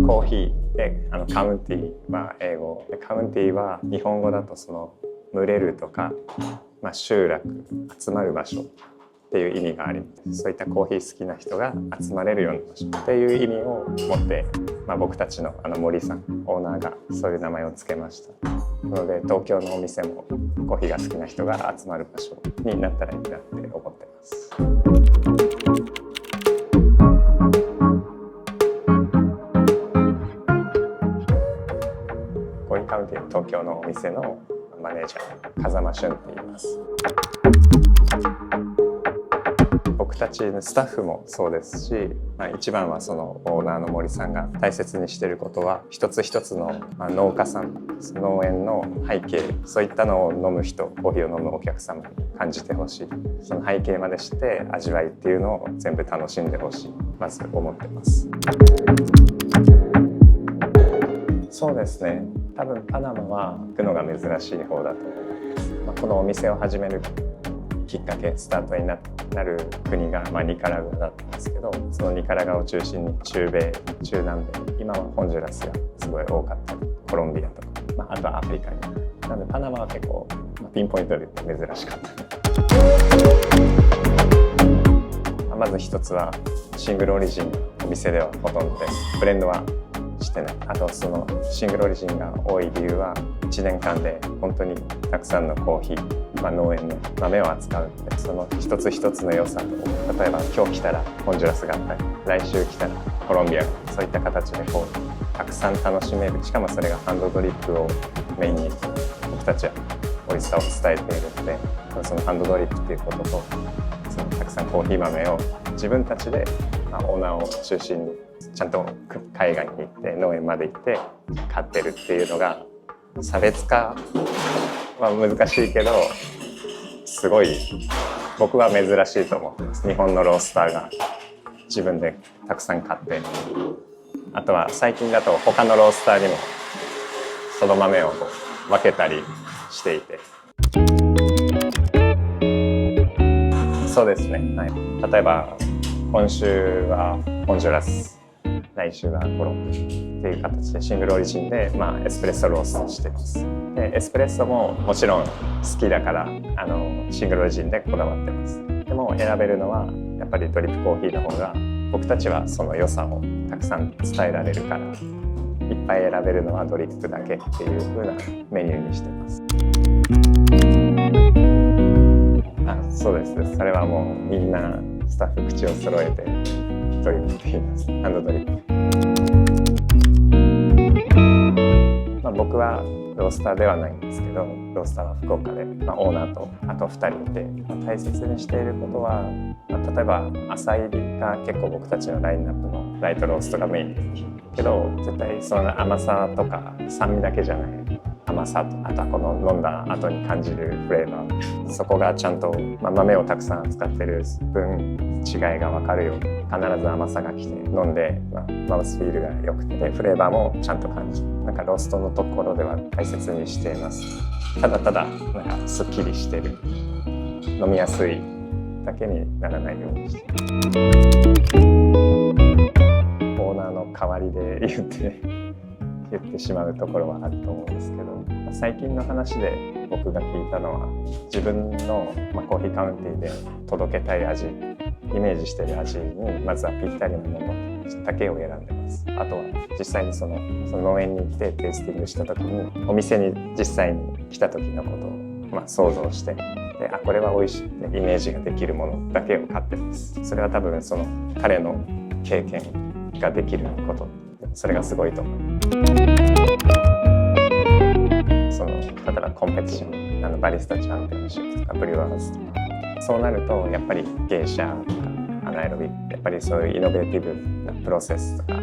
コーヒーでカウンティーは英語で、カウンティーは日本語だとその群れるとか、集落、集まる場所っていう意味があります。そういったコーヒー好きな人が集まれるような場所っていう意味を持って、僕たちの森さんオーナーがそういう名前を付けました。なので東京のお店もコーヒーが好きな人が集まる場所になったらいいなって思ってます。コーヒーカウンティー東京のお店のマネージャー風間俊って言います。僕たちのスタッフもそうですし、一番はそのオーナーの森さんが大切にしていることは、一つ一つの農家さん、農園の背景、そういったのを飲む人、コーヒーを飲むお客様に感じてほしい。その背景までして味わいっていうのを全部楽しんでほしい、まず思ってます。そうですね。多分パナマは行くのが珍しい方だと思います。このお店を始めるきっかけ、スタートになる国がニカラグアだったんですけど、そのニカラグアを中心に中米、中南米、今はホンジュラスがすごい多かったり、コロンビアとか、あとはアフリカに。なのでパナマは結構ピンポイントで珍しかった。まず一つはシングルオリジンのお店ではほとんどです。ブレンドはしてない。あとそのシングルオリジンが多い理由は、1年間で本当にたくさんのコーヒー、農園の豆を扱うので、その一つ一つの良さと、例えば今日来たらホンジュラスがあったり、来週来たらコロンビアが、そういった形でたくさん楽しめる。しかもそれがハンドドリップをメインに僕たちは美味しさを伝えているので、そのハンドドリップっていうことと、そのたくさんコーヒー豆を自分たちで、オーナーを中心にちゃんと海外に行って農園まで行って買ってるっていうのが、差別化は難しいけどすごい僕は珍しいと思ってます。日本のロースターが自分でたくさん買って、あとは最近だと他のロースターにもその豆を分けたりしていて、そうですね、例えば今週はホンジュラス、来週はコロンビアっていう形でシングルオリジンで、エスプレッソローストしてます。でエスプレッソももちろん好きだからシングルオリジンでこだわってます。でも選べるのはやっぱりドリップコーヒーの方が、僕たちはその良さをたくさん伝えられるから、いっぱい選べるのはドリップだけっていう風なメニューにしてます。そうです。それはもうみんなスタッフ口を揃えてドリップって言います。ハンドドリップ。僕はロースターではないんですけど、ロースターは福岡で、オーナーとあと2人いて、大切にしていることは、例えば朝入りが結構僕たちのラインナップのライトローストがメインですけど、絶対その甘さとか酸味だけじゃない、甘さと、あとはこの飲んだ後に感じるフレーバー、そこがちゃんと、豆をたくさん扱ってる分違いが分かるように、必ず甘さが来て飲んで、マウスフィールが良くて、フレーバーもちゃんと感じる。ローストのところでは大切にしています。ただただすっきりしてる、飲みやすいだけにならないようにして、オーナーの代わりで言ってしまうところはあると思うんですけど、最近の話で僕が聞いたのは、自分の、コーヒーカウンティーで届けたい味、イメージしている味にまずはぴったりなものだけを選んでます。あとは実際にその農園に行ってテイスティングした時に、お店に実際に来た時のことを想像して、でこれは美味しいってイメージができるものだけを買ってます。それは多分その彼の経験ができること、それがすごいと思う。例えばコンペティション、バリスタチャンピオンシップとかブリュワーズとか、そうなるとやっぱり芸者とかアナエロビ、やっぱりそういうイノベーティブなプロセスとか、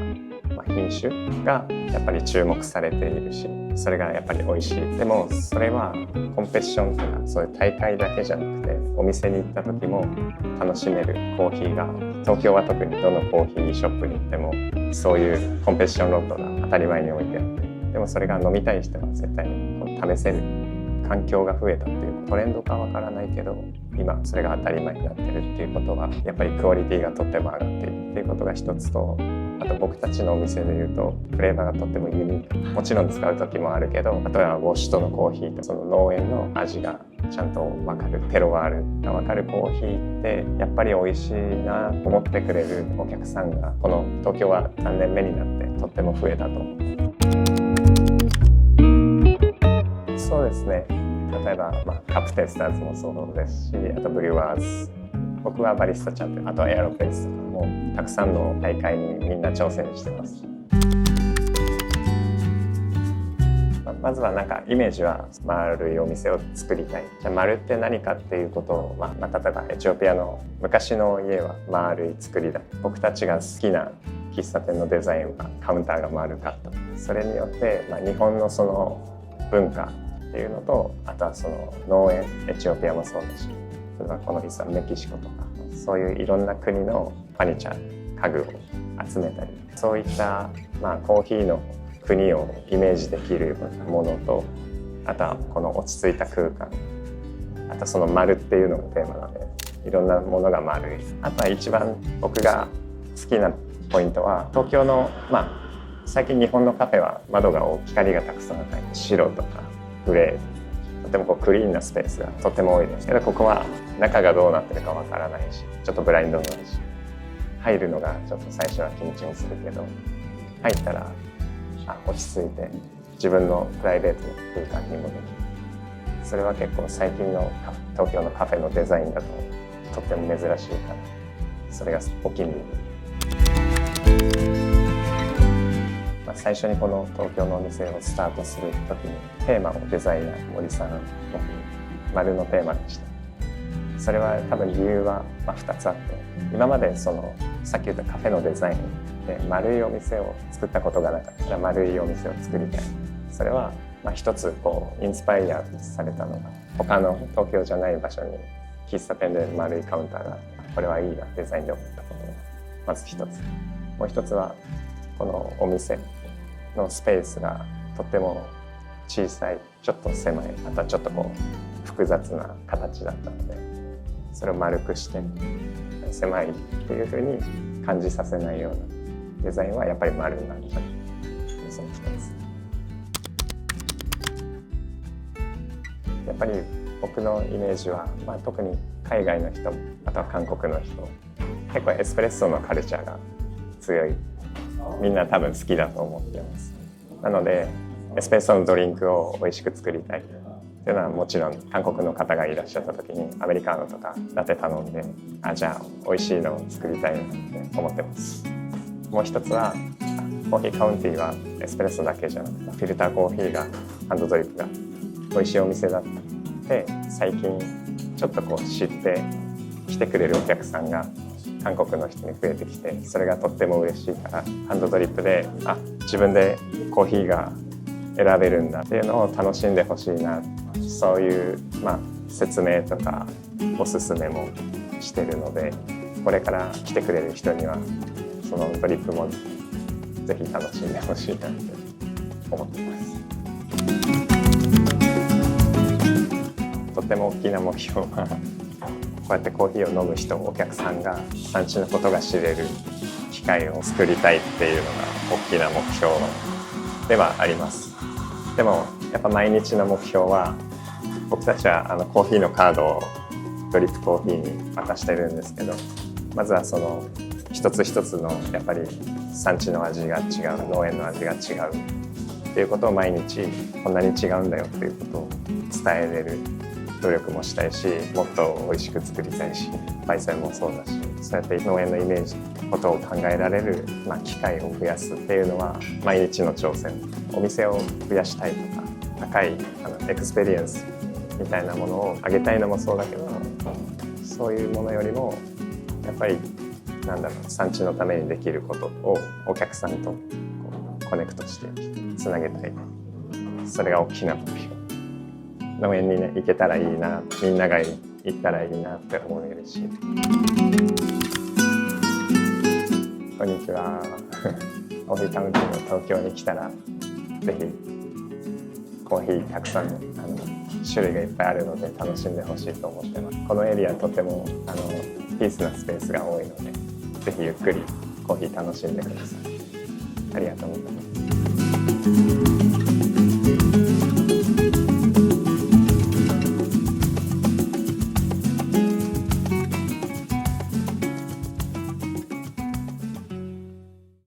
品種がやっぱり注目されているし、それがやっぱり美味しい。でもそれはコンペティションとかそういう大会だけじゃなくて、お店に行った時も楽しめるコーヒーが、東京は特にどのコーヒーショップに行ってもそういうコンペティションロットが当たり前に置いてあって、でもそれが飲みたい人は絶対に試せる環境が増えたっていう、トレンドかわからないけど今それが当たり前になってるっていうことは、やっぱりクオリティがとっても上がっているっていうことが一つと、ああと僕たちのお店でいうとフレーバーがとってもユニーク、もちろん使う時もあるけど、あとはウォッシュとのコーヒーとその農園の味がちゃんと分かる、テロワールが分かるコーヒーってやっぱり美味しいなと思ってくれるお客さんがこの東京は3年目になってとっても増えたと思う。そうですね、例えば、カップテスターズもそうですし、あとブリュワーズ、僕はバリスタチャンピオン、あとはエアロペースとかもたくさんの大会にみんな挑戦してます。まずはなんかイメージは丸いお店を作りたい。じゃあ丸って何かっていうことを、例えばエチオピアの昔の家は丸い作りだ。僕たちが好きな喫茶店のデザインはカウンターが丸かった。それによって、日本のその文化っていうのと、あとはその農園、エチオピアもそうだし、例えばこの喫茶メキシコとか、そういういろんな国のファニチャー、家具を集めたり、そういった、コーヒーの国をイメージできるものと、あとはこの落ち着いた空間、あとその丸っていうのがテーマなので、いろんなものが丸い。あとは一番僕が好きなポイントは、東京の、最近日本のカフェは窓が光がたくさん入って、白とかグレー、とてもクリーンなスペースがとても多いですけど、ここは中がどうなってるかわからないし、ちょっとブラインドもあるし、入るのがちょっと最初は緊張するけど、入ったら落ち着いて自分のプライベートの空間にもできる。それは結構最近の東京のカフェのデザインだととっても珍しいから、それがお気に入り。最初にこの東京のお店をスタートするときにテーマをデザイナー森さんの丸のテーマにした。それは多分理由は2つあって、今までそのさっき言ったカフェのデザインで丸いお店を作ったことがなかったら丸いお店を作りたい。それは一つインスパイアされたのが、他の東京じゃない場所に喫茶店で丸いカウンターがあって、これはいいなデザインで思ったことがまず一つ。もう一つはこのお店のスペースがとても小さい、ちょっと狭い、あとはちょっと複雑な形だったので、それを丸くして狭いっていう風に感じさせないようなデザインはやっぱり丸なんじゃないか、その一つ。やっぱり僕のイメージは、特に海外の人、あとは韓国の人、結構エスプレッソのカルチャーが強い。みんな多分好きだと思ってます。なのでエスプレッソのドリンクを美味しく作りたいっていうのはもちろん、韓国の方がいらっしゃった時にアメリカーノとかラテ頼んで、じゃあ美味しいのを作りたいなって思ってます。もう一つはコーヒーカウンティーはエスプレッソだけじゃなくて、フィルターコーヒーがハンドドリップが美味しいお店だったで、最近ちょっと知って来てくれるお客さんが韓国の人に増えてきて、それがとっても嬉しいから、ハンドドリップで自分でコーヒーが選べるんだっていうのを楽しんでほしいな、そういう説明とかおすすめもしてるので、これから来てくれる人にはそのドリップもぜひ楽しんでほしいなって思ってます。とっても大きな目標はこうやってコーヒーを飲む人、お客さんが産地のことが知れる機会を作りたいっていうのが大きな目標ではあります。でもやっぱ毎日の目標は、僕たちはコーヒーのカードをドリップコーヒーに渡してるんですけど、まずはその一つ一つのやっぱり産地の味が違う、農園の味が違うっていうことを毎日こんなに違うんだよっていうことを伝えれる努力もしたいし、もっと美味しく作りたいし、焙煎もそうだし、そうやって農園のイメージことを考えられる、機会を増やすっていうのは毎日の挑戦。お店を増やしたいとか、高いエクスペリエンスみたいなものを上げたいのもそうだけど、そういうものよりもやっぱり産地のためにできることをお客さんとコネクトしてつなげたい。それが大きな目標。農園に行けたらいいな、みんなが行ったらいいなって思えるし。こんにちは。コーヒーカウンティーの東京に来たらぜひコーヒーたくさん種類がいっぱいあるので楽しんでほしいと思ってます。このエリアとてもピースなスペースが多いので、ぜひゆっくりコーヒー楽しんでください。ありがとうございます。